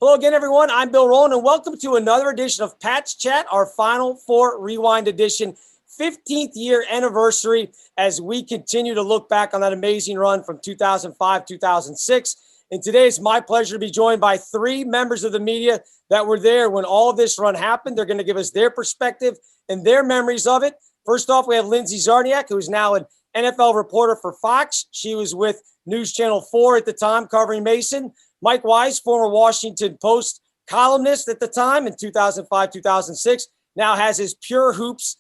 Hello again, everyone. I'm Bill Rowland, and welcome to another edition of Pat's Chat, our Final Four Rewind edition, 15th year anniversary as we continue to look back on that amazing run from 2005-2006. And today it's my pleasure to be joined by three members of the media that were there when all of this run happened. They're going to give us their perspective and their memories of it. First off, we have Lindsay Czarniak, who is now an NFL reporter for Fox. She was with News Channel 4 at the time covering Mason. Mike Wise, former Washington Post columnist at the time in 2005-2006, now has his Pure Hoops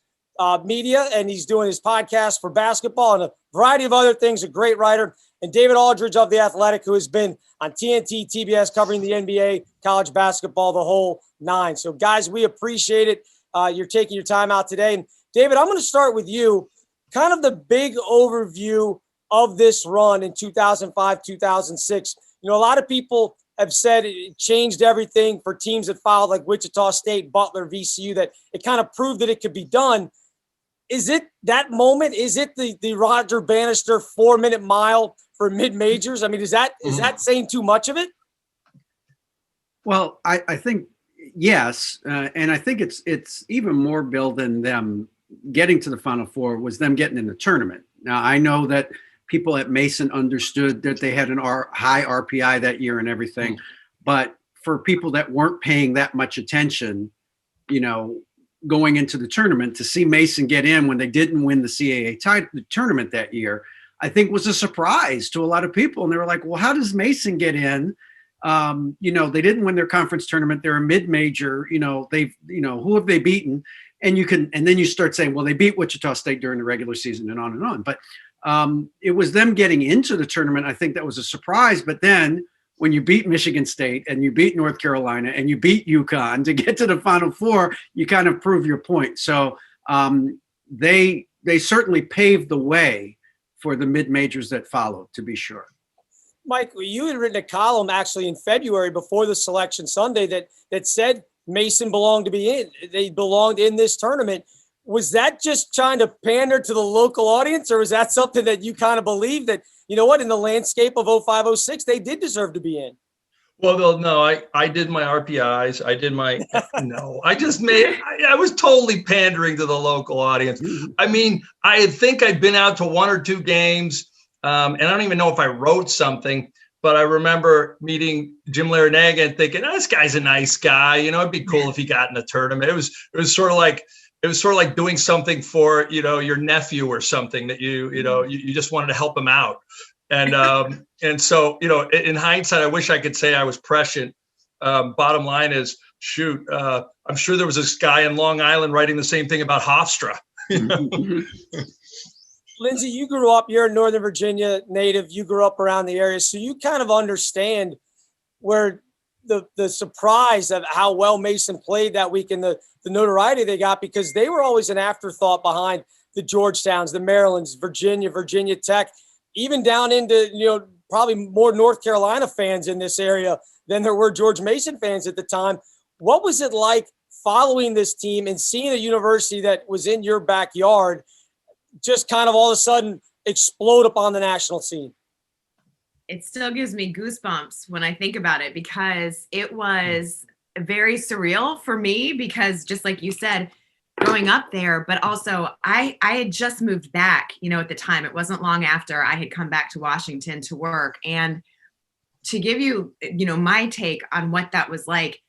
media, and he's doing his podcast for basketball and a variety of other things, a great writer. And David Aldridge of The Athletic, who has been on TNT, TBS, covering the NBA, college basketball, the whole nine. So, guys, we appreciate it. You're taking your time out today. And, David, I'm going to start with you. Kind of the big overview of this run in 2005-2006. You know, a lot of people have said it changed everything for teams that followed, like Wichita State, Butler, VCU, that it kind of proved that it could be done. Is it that moment? Is it the Roger Bannister 4-minute mile for mid-majors? I mean, is that saying too much of it? Well, I think yes, and I think it's even more, Bill, than them getting to the Final Four was them getting in the tournament. Now, I know that people at Mason understood that they had an high RPI that year and everything. But for people that weren't paying that much attention, you know, going into the tournament, to see Mason get in when they didn't win the CAA tournament that year, I think was a surprise to a lot of people. And they were like, well, how does Mason get in? You know, they didn't win their conference tournament. They're a mid-major, who have they beaten? And then you start saying, well, they beat Wichita State during the regular season and on and on. But it was them getting into the tournament. I think that was a surprise. But then when you beat Michigan State and you beat North Carolina and you beat UConn to get to the Final Four, you kind of prove your point. So they certainly paved the way for the mid-majors that followed, to be sure. Mike, you had written a column actually in February before the Selection Sunday that said Mason belonged to be in. They belonged in this tournament. Was that just trying to pander to the local audience, or was that something that you kind of believe that, you know what, in the landscape of 05-06, they did deserve to be in? Well, Bill, no, I did my RPIs. I did my, I was totally pandering to the local audience. I mean, I think I'd been out to one or two games, and I don't even know if I wrote something, but I remember meeting Jim Larranaga and thinking, this guy's a nice guy. You know, it'd be cool if he got in the tournament. It was sort of like doing something for, you know, your nephew or something that you just wanted to help him out. And so, you know, in hindsight, I wish I could say I was prescient. Bottom line is, I'm sure there was this guy in Long Island writing the same thing about Hofstra. You know? Lindsay, you grew up, you're a Northern Virginia native. You grew up around the area. So you kind of understand where the surprise of how well Mason played that week and the notoriety they got, because they were always an afterthought behind the Georgetowns, the Marylands, Virginia Tech, even down into, you know, probably more North Carolina fans in this area than there were George Mason fans at the time. What was it like following this team and seeing a university that was in your backyard just kind of all of a sudden explode upon the national scene? It still gives me goosebumps when I think about it, because it was very surreal for me, because just like you said, growing up there, but also I had just moved back, you know, at the time. It wasn't long after I had come back to Washington to work. And to give you, you know, my take on what that was like,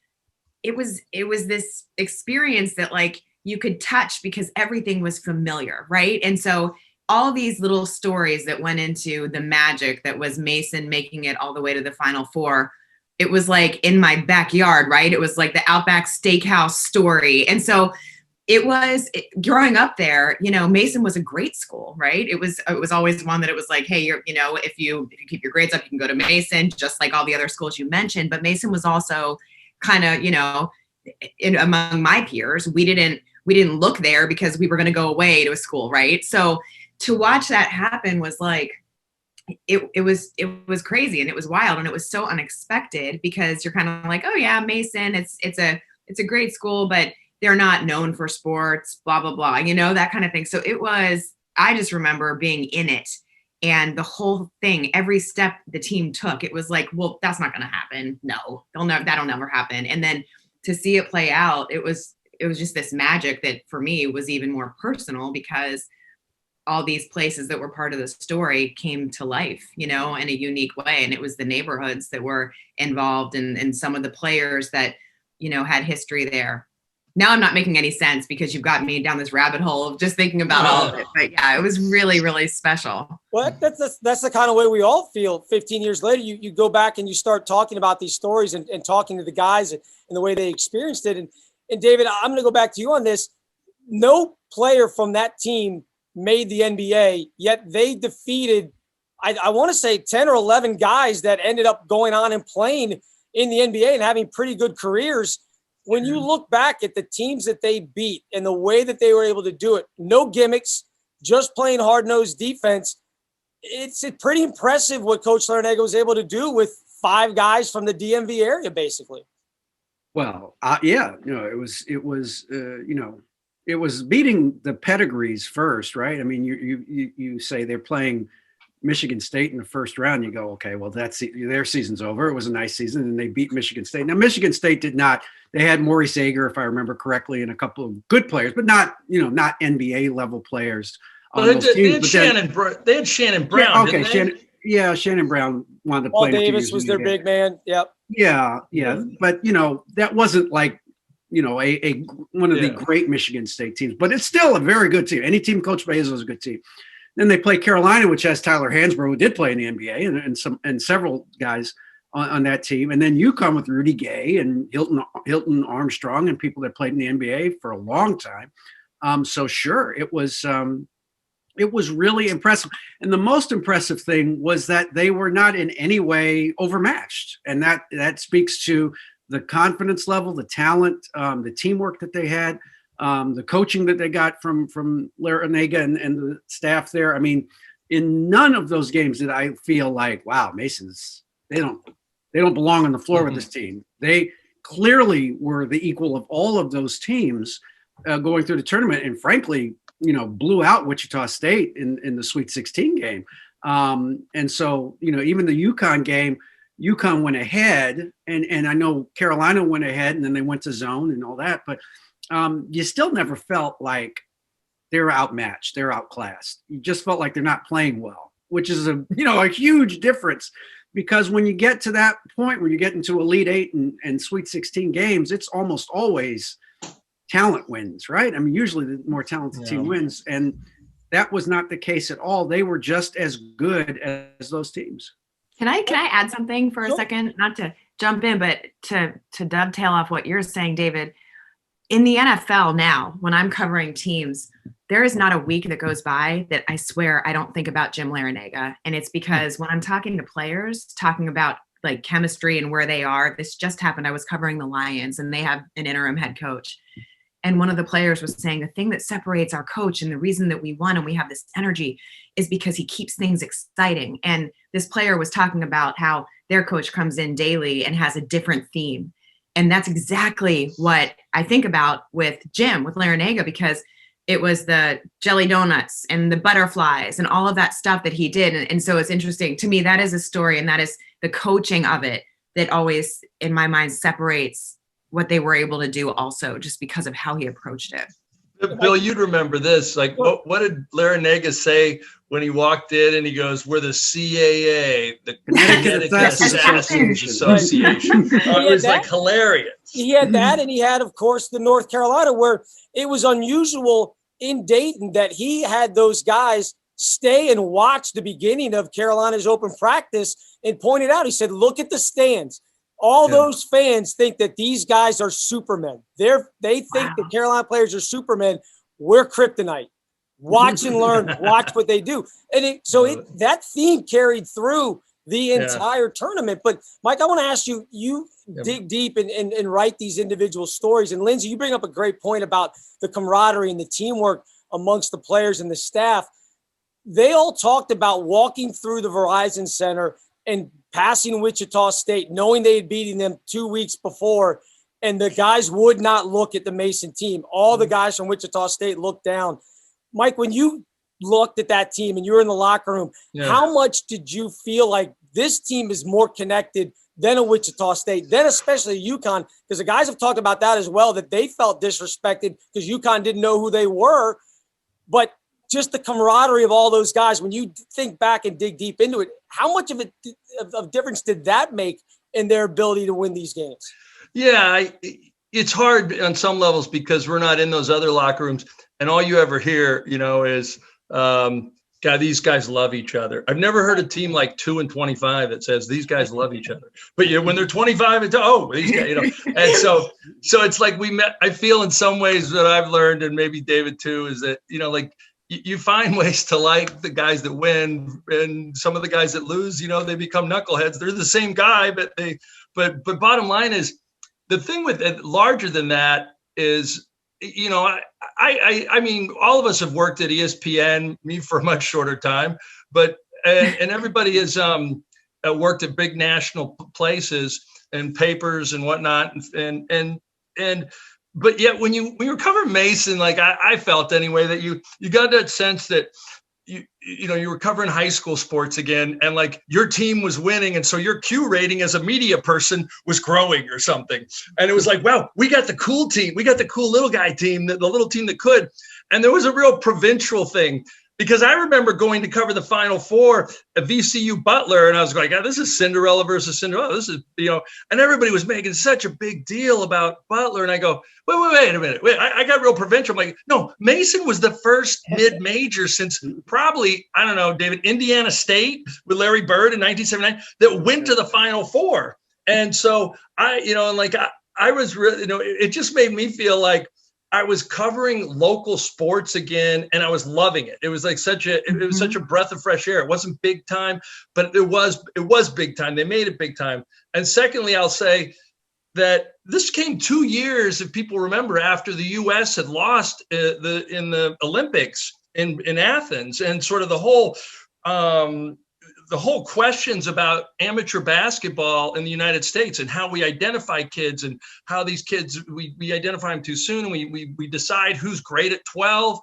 it was this experience that like you could touch because everything was familiar, right? And so all these little stories that went into the magic that was Mason making it all the way to the Final Four, it was like in my backyard, right? It was like the Outback Steakhouse story. And so growing up there, you know, Mason was a great school, right? It was always one that it was like, hey, if you keep your grades up, you can go to Mason, just like all the other schools you mentioned. But Mason was also kind of, you know, among my peers, we didn't look there because we were going to go away to a school, right? So to watch that happen was like, it was crazy, and it was wild, and it was so unexpected, because you're kind of like, oh yeah, Mason, it's a great school, but they're not known for sports, blah, blah, blah, you know, that kind of thing. So I just remember being in it And the whole thing, every step the team took, it was like, well, that's not going to happen. No, that'll never happen. And then to see it play out, it was just this magic that for me was even more personal, because all these places that were part of the story came to life, in a unique way. And it was the neighborhoods that were involved, and some of the players that, had history there. Now I'm not making any sense because you've got me down this rabbit hole of just thinking about all of it. But yeah, it was really, really special. Well, that's the kind of way we all feel 15 years later. You go back and you start talking about these stories and talking to the guys and the way they experienced it. And David, I'm going to go back to you on this. No player from that team made the NBA, yet they defeated, I want to say 10 or 11 guys that ended up going on and playing in the NBA and having pretty good careers. When you look back at the teams that they beat and the way that they were able to do it, no gimmicks, just playing hard-nosed defense, it's pretty impressive what Coach Larrañaga was able to do with 5 guys from the DMV area, basically. Well, yeah, it was beating the pedigrees first, right? I mean, you say they're playing Michigan State in the first round. You go, okay, well, their season's over. It was a nice season, and they beat Michigan State. Now, Michigan State did not. They had Maurice Ager, if I remember correctly, and a couple of good players, but not NBA level players. Well, they had Shannon Brown. Yeah, okay, Shannon Brown wanted to play. Paul Davis was their big man. Yep. Yeah, but that wasn't like one of the great Michigan State teams, but it's still a very good team. Any team coached by Izzo is a good team. Then they play Carolina, which has Tyler Hansbrough, who did play in the NBA, and several guys on that team. And then UConn with Rudy Gay and Hilton Armstrong and people that played in the NBA for a long time. So sure, it was really impressive. And the most impressive thing was that they were not in any way overmatched. And that speaks to the confidence level, the talent, the teamwork that they had, the coaching that they got from Larrañaga and the staff there. I mean, in none of those games did I feel like, wow, Masons, they don't belong on the floor with this team. They clearly were the equal of all of those teams going through the tournament, and frankly, blew out Wichita State in the Sweet 16 game. And so, even the UConn game, UConn went ahead, and I know Carolina went ahead, and then they went to zone and all that, but you still never felt like they're outmatched, they're outclassed. You just felt like they're not playing well, which is a huge difference, because when you get to that point where you get into Elite Eight and Sweet 16 games, it's almost always talent wins, right? I mean, usually the more talented team wins, and that was not the case at all. They were just as good as those teams. Can I add something for a second? Not to jump in, but to dovetail off what you're saying, David. In the NFL now, when I'm covering teams, there is not a week that goes by that I swear I don't think about Jim Larrañaga. And it's because when I'm talking to players, talking about like chemistry and where they are, this just happened. I was covering the Lions, and they have an interim head coach. And one of the players was saying the thing that separates our coach and the reason that we won and we have this energy is because he keeps things exciting. And this player was talking about how their coach comes in daily and has a different theme. And that's exactly what I think about with Jim, with Larrañaga, because it was the jelly donuts and the butterflies and all of that stuff that he did. And so it's interesting to me, that is a story, and that is the coaching of it that always in my mind separates what they were able to do also, just because of how he approached it. Bill, you'd remember this. Like, what did Larrañaga say when he walked in and he goes, we're the CAA, the Connecticut Assassins Association. It was like hilarious. He had that, and he had, of course, the North Carolina, where it was unusual in Dayton that he had those guys stay and watch the beginning of Carolina's open practice and pointed out, he said, look at the stands. All those fans think that these guys are supermen. They think the Carolina players are supermen. We're kryptonite. Watch and learn. Watch what they do. And that theme carried through the entire tournament. But, Mike, I want to ask you, dig deep and write these individual stories. And, Lindsay, you bring up a great point about the camaraderie and the teamwork amongst the players and the staff. They all talked about walking through the Verizon Center and passing Wichita State, knowing they had beaten them 2 weeks before, and the guys would not look at the Mason team. All the guys from Wichita State looked down. Mike, when you looked at that team and you were in the locker room, Yeah. how much did you feel like this team is more connected than a Wichita State, then especially UConn? Because the guys have talked about that as well, that they felt disrespected because UConn didn't know who they were. But just the camaraderie of all those guys, when you think back and dig deep into it, how much of a difference did that make in their ability to win these games? Yeah, it's hard on some levels because we're not in those other locker rooms, and all you ever hear, is, God, these guys love each other. I've never heard a team like 2-25 that says these guys love each other. But when they're 25 and these guys, and so it's like we met. I feel in some ways that I've learned, and maybe David too, is that like you find ways to like the guys that win, and some of the guys that lose, they become knuckleheads. They're the same guy, but bottom line is, the thing with it larger than that is, I mean, all of us have worked at ESPN, me for a much shorter time, but and everybody has worked at big national places and papers and whatnot, but yet when you cover Mason, like I felt anyway, that you got that sense that you were covering high school sports again, and like your team was winning, and so your Q rating as a media person was growing or something. And it was like, wow, we got the cool team, we got the cool little guy team, the little team that could. And there was a real provincial thing, because I remember going to cover the Final Four at VCU Butler, and I was like, this is Cinderella versus Cinderella. This is, and everybody was making such a big deal about Butler. And I go, wait a minute. I got real provincial. I'm like, no, Mason was the first mid-major since probably, I don't know, David, Indiana State with Larry Bird in 1979 that went to the Final Four. And so I was really, it just made me feel like I was covering local sports again, and I was loving it. It was like such a breath of fresh air. It wasn't big time, but it was big time. They made it big time. And secondly, I'll say that this came 2 years, if people remember, after the U.S. had lost in the Olympics in Athens, and sort of the whole questions about amateur basketball in the United States and how we identify kids, and how these kids, we identify them too soon, and we decide who's great at 12.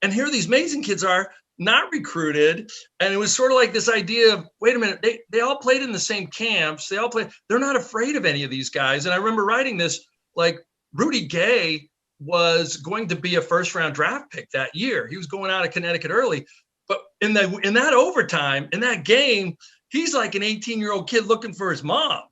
And here these amazing kids are not recruited. And it was sort of like this idea of, wait a minute, they all played in the same camps. They're not afraid of any of these guys. And I remember writing this, like, Rudy Gay was going to be a first round draft pick that year. He was going out of Connecticut early. But in that overtime, in that game, he's like an 18-year-old kid looking for his mom.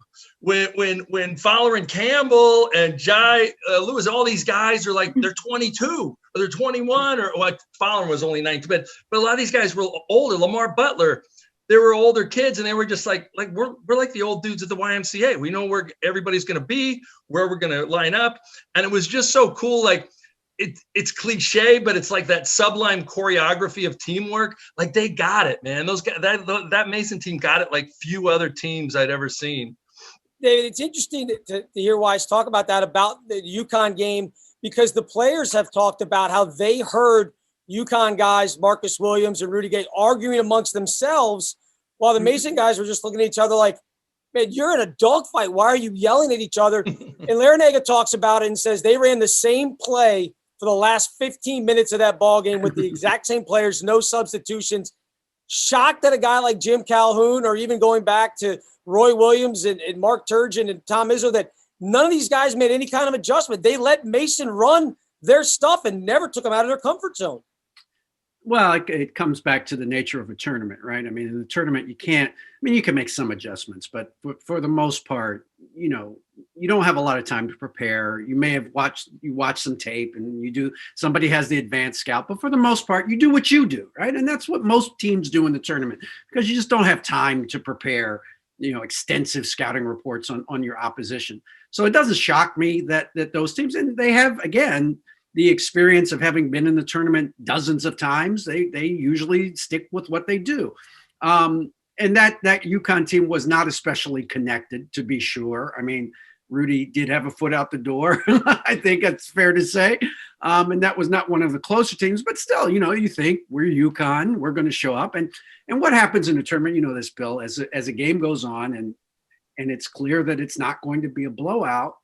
When Fowler and Campbell and Jai Lewis, all these guys are like, they're 22 or they're 21, or what? Fowler was only 19, but a lot of these guys were older. Lamar Butler, they were older kids, and they were just like we're like the old dudes at the YMCA. We know where everybody's going to be, where we're going to line up, and it was just so cool. Like, it's cliche, but it's like that sublime choreography of teamwork. Like, they got it, man. Those guys, that Mason team got it like few other teams I'd ever seen. David, it's interesting to hear Wise talk about that, about the UConn game, because the players have talked about how they heard UConn guys, Marcus Williams and Rudy Gay, arguing amongst themselves, while the Mason guys were just looking at each other like, man, you're in a dogfight. Why are you yelling at each other? And Larinaga talks about it and says they ran the same play for the last 15 minutes of that ball game with the exact same players, no substitutions. Shocked at a guy like Jim Calhoun, or even going back to Roy Williams and Mark Turgeon and Tom Izzo, that none of these guys made any kind of adjustment. They let Mason run their stuff and never took them out of their comfort zone. Well, it comes back to the nature of a tournament, right? I mean, in the tournament, you can make some adjustments, but for the most part, you don't have a lot of time to prepare. You may have watched some tape, and somebody has the advanced scout, but for the most part, you do what you do, right? And that's what most teams do in the tournament, because you just don't have time to prepare, extensive scouting reports on your opposition. So it doesn't shock me that those teams, and they have, again, the experience of having been in the tournament dozens of times, they usually stick with what they do. And that UConn team was not especially connected, to be sure. I mean, Rudy did have a foot out the door. I think that's fair to say. And that was not one of the closer teams, but still, you think we're UConn, we're going to show up. And what happens in a tournament, this, Bill, as a game goes on and it's clear that it's not going to be a blowout,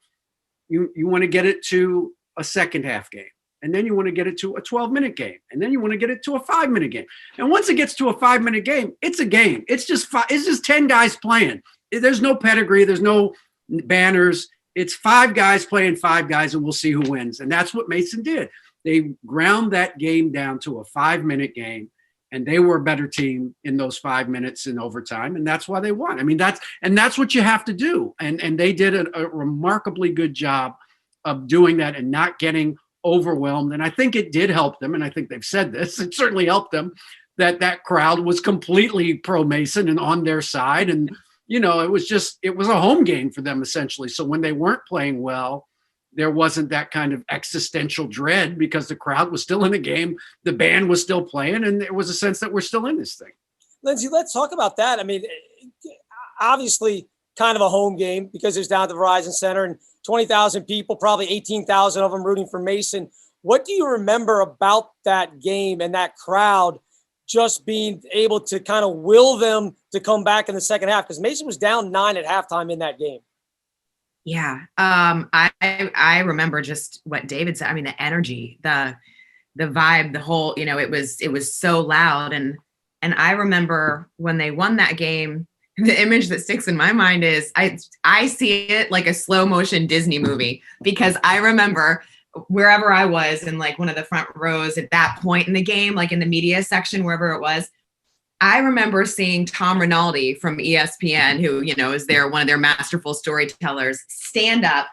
you want to get it to a second half game. And then you want to get it to a 12-minute game. And then you want to get it to a 5-minute game. And once it gets to a 5-minute game, it's a game. It's just 10 guys playing. There's no pedigree. There's no banners. It's 5 guys playing 5 guys, and we'll see who wins. And that's what Mason did. They ground that game down to a 5-minute game, and they were a better team in those 5 minutes in overtime, and that's why they won. I mean, that's what you have to do. And they did a remarkably good job of doing that and not getting overwhelmed. And I think it did help them, and I think they've said this, it certainly helped them that crowd was completely pro-Mason and on their side. And, you know, it was a home game for them essentially. So when they weren't playing well, there wasn't that kind of existential dread because the crowd was still in the game, the band was still playing, and there was a sense that we're still in this thing. Lindsay, let's talk about that. I mean, obviously kind of a home game because it's down at the Verizon Center and 20,000 people, probably 18,000 of them rooting for Mason. What do you remember about that game and that crowd just being able to kind of will them to come back in the second half? Because Mason was down 9 at halftime in that game. Yeah. I remember just what David said. I mean, the energy, the vibe, the whole, you know, it was so loud. And I remember when they won that game, the image that sticks in my mind is I see it like a slow motion Disney movie, because I remember wherever I was in like one of the front rows at that point in the game, like in the media section, wherever it was, I remember seeing Tom Rinaldi from ESPN, who, you know, is one of their masterful storytellers, stand up.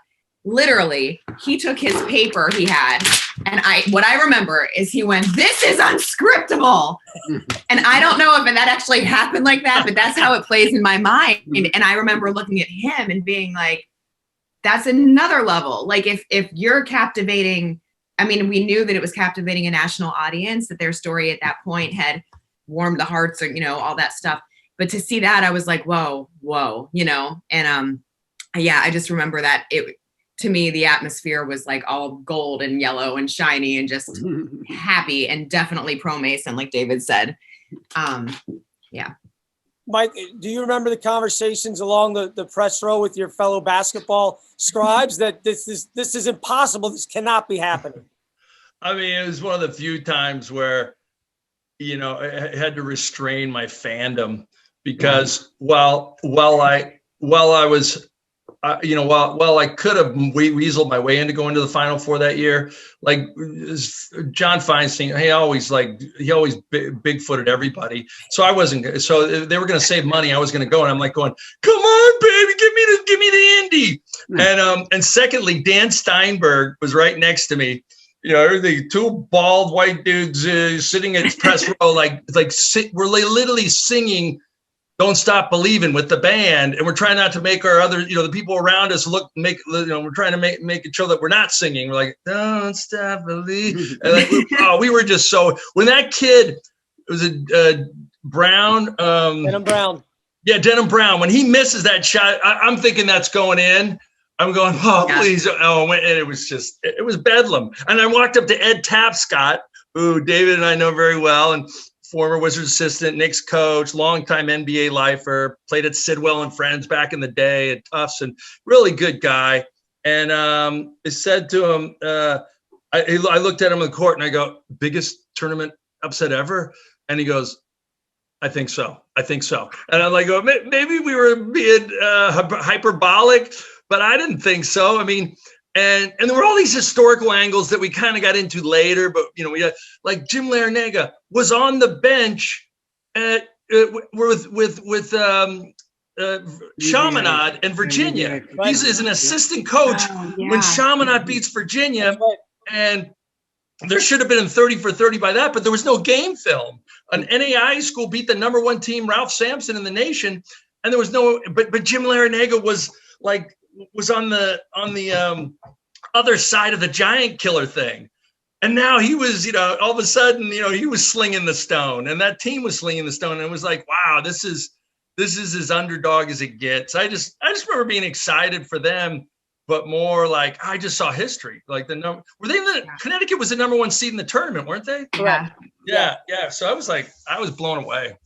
Literally, he took his paper he had, and what I remember is he went, "This is unscriptable." And I don't know if that actually happened like that, but that's how it plays in my mind. And I remember looking at him and being like, that's another level. Like if you're captivating, I mean, we knew that it was captivating a national audience, that their story at that point had warmed the hearts, or, you know, all that stuff. But to see that, I was like, whoa, you know, and yeah, I just remember that to me, the atmosphere was like all gold and yellow and shiny and just happy, and definitely pro-Mason, like David said. Yeah. Mike, do you remember the conversations along the press row with your fellow basketball scribes that this is impossible, this cannot be happening? I mean, it was one of the few times where, you know, I had to restrain my fandom, because while I was, you know, while I could have weaseled my way into going to the Final Four that year, like John Feinstein, he always Bigfooted everybody. So I wasn't. So they were going to save money. I was going to go, and I'm like going, "Come on, baby, give me the Indy." And secondly, Dan Steinberg was right next to me. You know, the 2 bald white dudes sitting at press row, we're literally singing "Don't Stop Believing" with the band, and we're trying not to make our other, you know, the people around us we're trying to make it show that we're not singing. We're like, "Don't stop believing." And like, we were just so, when that kid, it was a Brown. Denham Brown. Yeah, Denham Brown. When he misses that shot, I'm thinking that's going in. I'm going, "Oh, please." Oh, and it was bedlam. And I walked up to Ed Tapscott, who David and I know very well, and former Wizards assistant, Knicks coach, longtime NBA lifer, played at Sidwell and Friends back in the day at Tufts, and really good guy. And I said to him, I looked at him on the court and I go, "Biggest tournament upset ever?" And he goes, I think so. And I'm like, "Oh, maybe we were being hyperbolic, but I didn't think so." I mean, and there were all these historical angles that we kind of got into later, but, you know, we had, like, Jim Larrañaga was on the bench at with Chaminade and Virginia. He's an assistant coach when Chaminade beats Virginia, and there should have been a 30 for 30 by that, but there was no game film. An NAIA school beat the number 1 team, Ralph Sampson, in the nation, and there was no. But Jim Larrañaga was on the other side of the giant killer thing, and now he was, you know, all of a sudden, you know, he was slinging the stone, and that team was slinging the stone, and it was like, wow, this is as underdog as it gets. I just remember being excited for them. But more like, I just saw history. Like Connecticut was the number 1 seed in the tournament, weren't they? Yeah. So I was blown away.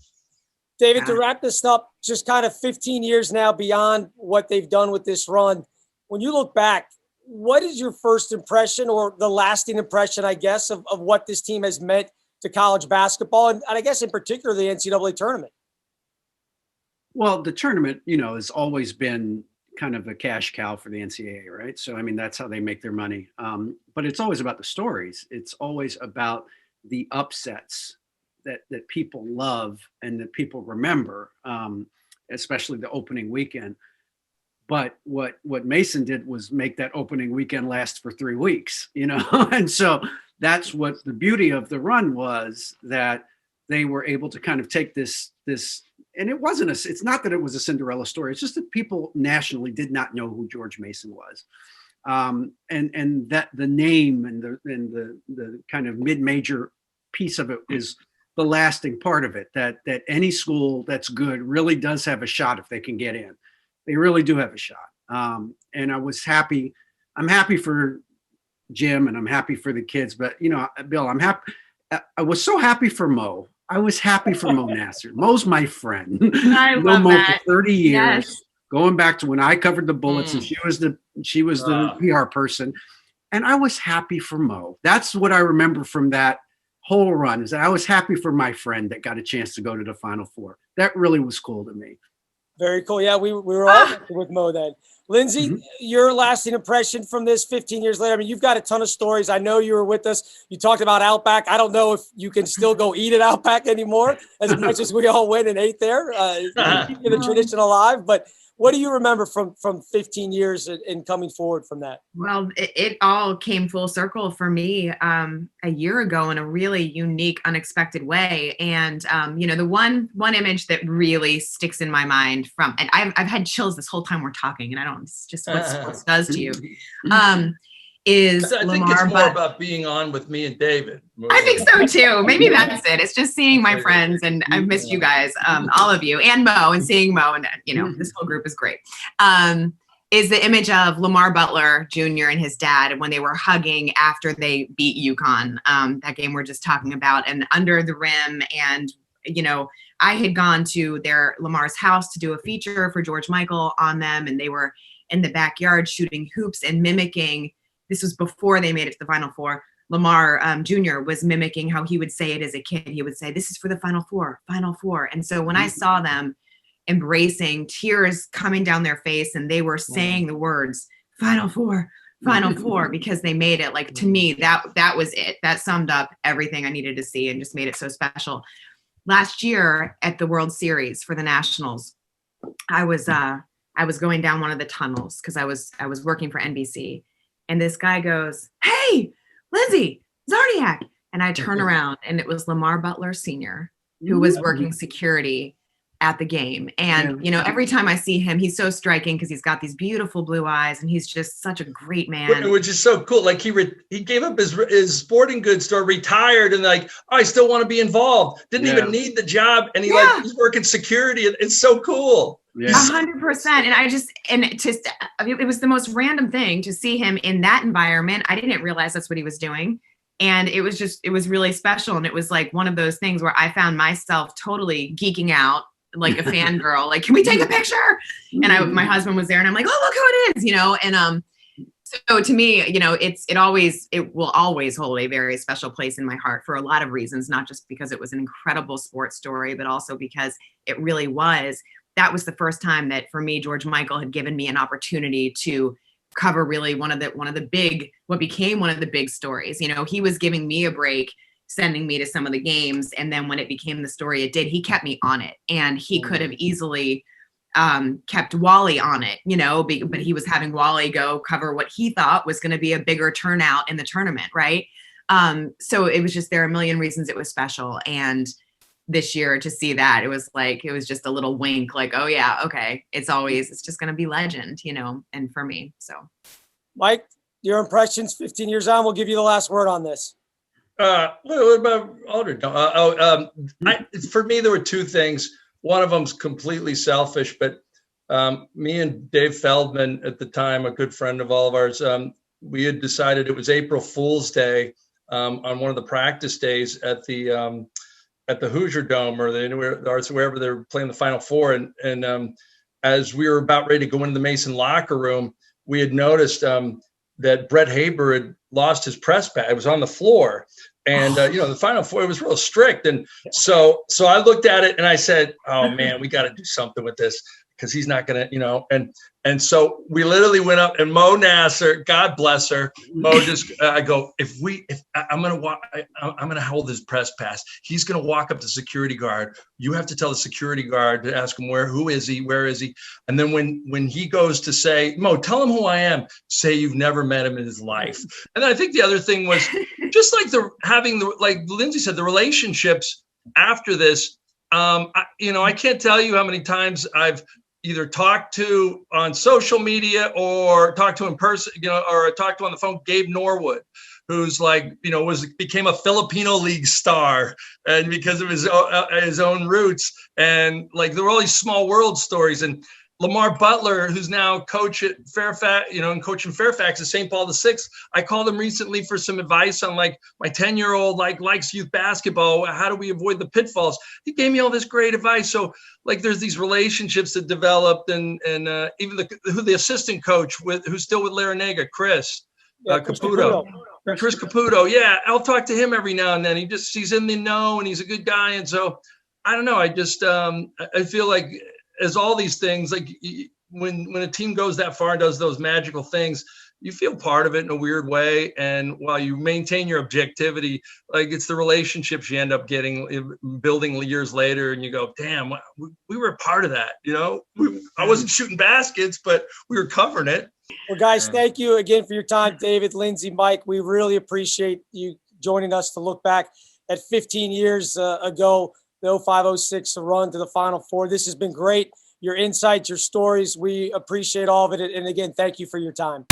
David, to wrap this up, just kind of 15 years now beyond what they've done with this run, when you look back, what is your first impression or the lasting impression, I guess, of what this team has meant to college basketball and I guess in particular the NCAA tournament? Well, the tournament, has always been kind of a cash cow for the NCAA, right? So, I mean, that's how they make their money. But it's always about the stories. It's always about the upsets that people love and that people remember, especially the opening weekend. But what Mason did was make that opening weekend last for 3 weeks, and so that's what the beauty of the run was, that they were able to kind of take this, and it's not that it was a Cinderella story. It's just that people nationally did not know who George Mason was. And that the name and the kind of mid-major piece of it is the lasting part of it, that any school that's good really does have a shot if they can get in. They really do have a shot. And I was happy. I'm happy for Jim and I'm happy for the kids, but Bill, I'm happy. I was so happy for Mo. I was happy for Mo Nasser. Mo's my friend. I love Mo that. for 30 years, Yes. going back to when I covered the Bullets and she was the PR person. And I was happy for Mo. That's what I remember from that whole run, is that I was happy for my friend that got a chance to go to the Final Four. That really was cool to me. Very cool. Yeah, we were all with Mo then. Lindsay, your lasting impression from this 15 years later. I mean, you've got a ton of stories. I know you were with us. You talked about Outback. I don't know if you can still go eat at Outback anymore as much as we all went and ate there. Keeping the tradition alive. But what do you remember from 15 years and coming forward from that? Well, it all came full circle for me a year ago in a really unique, unexpected way. And, the one image that really sticks in my mind and I've had chills this whole time we're talking, and it's just what sports does to you, is I think Lamar it's more about being on with me and David. I think so too. Maybe that's it. It's just seeing my friends, and I missed you guys, all of you, and Mo, and seeing Mo, and this whole group is great. Is the image of Lamar Butler Jr. and his dad when they were hugging after they beat UConn, that game we're just talking about, and under the rim. And I had gone to Lamar's house to do a feature for George Michael on them, and they were in the backyard shooting hoops and mimicking. This was before they made it to the Final Four. Lamar Jr. was mimicking how he would say it as a kid. He would say, "This is for the Final Four, Final Four." And so when I saw them embracing, tears coming down their face, and they were saying the words, "Final Four, Final Four," because they made it, like, to me, that was it. That summed up everything I needed to see and just made it so special. Last year at the World Series for the Nationals, I was going down one of the tunnels because I was working for NBC. And this guy goes, "Hey, Lindsay, Czarniak." And I turn around, and it was Lamar Butler Sr., who was working security at the game. And, every time I see him, he's so striking because he's got these beautiful blue eyes, and he's just such a great man. Which is so cool. Like he gave up his sporting goods store, retired, and I still want to be involved. Didn't even need the job. And he's working security. It's so cool. Yeah. 100%. And it was the most random thing to see him in that environment. I didn't realize that's what he was doing. And it was really special. And it was like one of those things where I found myself totally geeking out, like a fangirl, like, "Can we take a picture?" And my husband was there, and I'm like, "Oh, look who it is," and so to me, it will always hold a very special place in my heart for a lot of reasons, not just because it was an incredible sports story, but also because it really was. That was the first time that, for me, George Michael had given me an opportunity to cover really what became one of the big stories. He was giving me a break, sending me to some of the games. And then when it became the story it did, he kept me on it. And he could have easily kept Wally on it, but he was having Wally go cover what he thought was going to be a bigger turnout in the tournament. Right. So it was just, there are a million reasons it was special. And this year to see that, it was just a little wink, like, oh yeah, okay, it's just going to be legend, and for me. So Mike, your impressions 15 years on, we'll give you the last word on this. What about Aldridge? For me, there were two things. One of them's completely selfish, but me and Dave Feldman at the time, a good friend of all of ours, we had decided it was April Fool's Day on one of the practice days at the Hoosier Dome or wherever they were playing the Final Four. And as we were about ready to go into the Mason locker room, we had noticed that Brett Haber had lost his press pass. It was on the floor. And, the Final Four, it was real strict. And so I looked at it and I said, oh, man, we got to do something with this because he's not going to, and so we literally went up and Mo Nasser, God bless her. Mo just, I go, I'm going to hold his press pass. He's going to walk up to the security guard. You have to tell the security guard to ask him who is he? Where is he? And then when he goes to say, Mo, tell him who I am, say you've never met him in his life. And then I think the other thing was just like like Lindsay said, the relationships after this, I can't tell you how many times I've either talked to on social media or talked to in person, or talked to on the phone, Gabe Norwood, who's became a Filipino League star, and because of his own roots, and there were all these small world stories. And Lamar Butler, who's now coach at Fairfax, and coaching Fairfax at St. Paul VI. I called him recently for some advice on my 10-year-old likes youth basketball. How do we avoid the pitfalls? He gave me all this great advice. So there's these relationships that developed, and even the assistant coach who's still with Larinaga, Chris Caputo. Chris Caputo. Yeah, I'll talk to him every now and then. He's in the know and he's a good guy. And so I don't know. I just I feel like, as all these things, when a team goes that far and does those magical things, you feel part of it in a weird way. And while you maintain your objectivity, it's the relationships you end up building years later, and you go, damn, we were a part of that. I wasn't shooting baskets, but we were covering it. Well, guys, thank you again for your time, David, Lindsay, Mike. We really appreciate you joining us to look back at 15 years ago. The 05-06 run to the Final Four. This has been great. Your insights, your stories, we appreciate all of it. And again, thank you for your time.